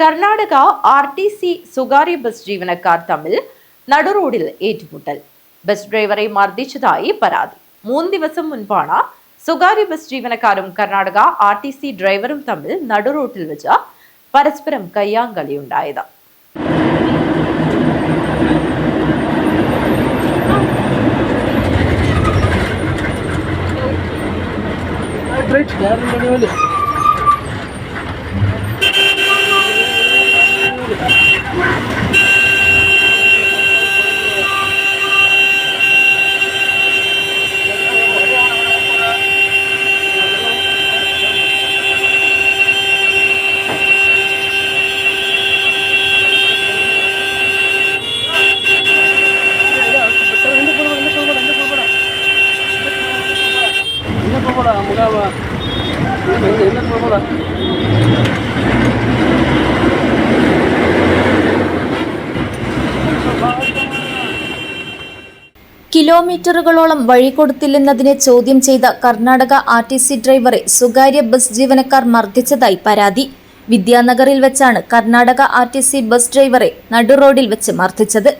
Karnataka RTC സ്വകാര്യ bus ജീവനക്കാർ തമ്മിൽ നടുറോഡിൽ ഏറ്റുമുട്ടൽ. ബസ് ഡ്രൈവറെ മർദ്ദിച്ചതായി പരാതി. 3 ദിവസം മുൻപാണ് സ്വകാര്യ ബസ് ജീവനക്കാരും കർണാടക RTC ഡ്രൈവറും തമ്മിൽ നടുറോഡിൽ വെച്ച് പരസ്പരം കയ്യാങ്കളിയുണ്ടായത്. കിലോമീറ്ററുകളോളം വഴി കൊടുത്തില്ലെന്നതിനെ ചോദ്യം ചെയ്ത കർണാടക RTC ഡ്രൈവറെ സ്വകാര്യ ബസ് ജീവനക്കാർ മർദ്ദിച്ചതായി പരാതി. വിദ്യാനഗറിൽ വെച്ചാണ് കർണാടക RTC ബസ് ഡ്രൈവറെ നടുറോഡിൽ വെച്ച് മർദ്ദിച്ചത്.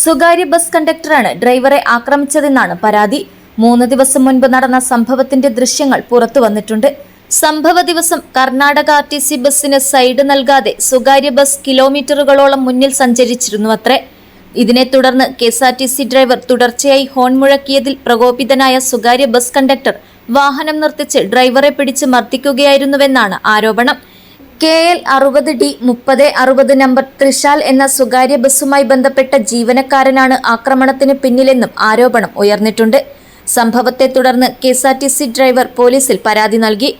സ്വകാര്യ ബസ് കണ്ടക്ടറാണ് ഡ്രൈവറെ ആക്രമിച്ചതെന്നാണ് പരാതി. 3 ദിവസം മുൻപ് നടന്ന സംഭവത്തിന്റെ ദൃശ്യങ്ങൾ പുറത്തു വന്നിട്ടുണ്ട്. സംഭവ ദിവസം കർണാടക RTC ബസ്സിന് സൈഡ് നൽകാതെ സ്വകാര്യ ബസ് കിലോമീറ്ററുകളോളം മുന്നിൽ സഞ്ചരിച്ചിരുന്നുവത്രേ. ഇതിനെ തുടർന്ന് KSRTC ഡ്രൈവർ തുടർച്ചയായി ഹോൺ മുഴക്കിയതിൽ പ്രകോപിതനായ സ്വകാര്യ ബസ് കണ്ടക്ടർ വാഹനം നിർത്തിച്ച് ഡ്രൈവറെ പിടിച്ച് മർദ്ദിക്കുകയായിരുന്നുവെന്നാണ് ആരോപണം. KL 60D 3060 നമ്പർ ത്രിശാൽ എന്ന സ്വകാര്യ ബസ്സുമായി ബന്ധപ്പെട്ട ജീവനക്കാരനാണ് ആക്രമണത്തിന് പിന്നിലെന്നും ആരോപണം ഉയർന്നിട്ടുണ്ട്. സംഭവത്തെ തുടർന്ന് KSRTC ഡ്രൈവർ പോലീസിൽ പരാതി നൽകി.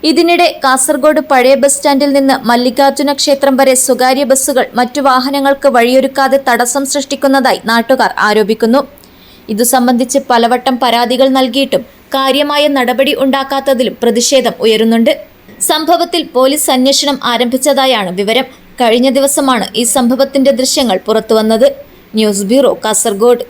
ഇതിനിടെ കാസർഗോഡ് പഴയ ബസ് സ്റ്റാൻഡിൽ നിന്ന് മല്ലികാർജുന ക്ഷേത്രം വരെ സ്വകാര്യ ബസ്സുകൾ മറ്റു വാഹനങ്ങൾക്ക് വഴിയൊരുക്കാതെ തടസ്സം സൃഷ്ടിക്കുന്നതായി നാട്ടുകാർ ആരോപിക്കുന്നു. ഇതു സംബന്ധിച്ച് പലവട്ടം പരാതികൾ നൽകിയിട്ടും കാര്യമായ നടപടി ഉണ്ടാക്കാത്തതിലും പ്രതിഷേധം ഉയരുന്നുണ്ട്. സംഭവത്തിൽ പോലീസ് അന്വേഷണം ആരംഭിച്ചതായാണ് വിവരം. കഴിഞ്ഞ ദിവസമാണ് ഈ സംഭവത്തിന്റെ ദൃശ്യങ്ങൾ പുറത്തുവന്നത്. News bureau, Kasaragod.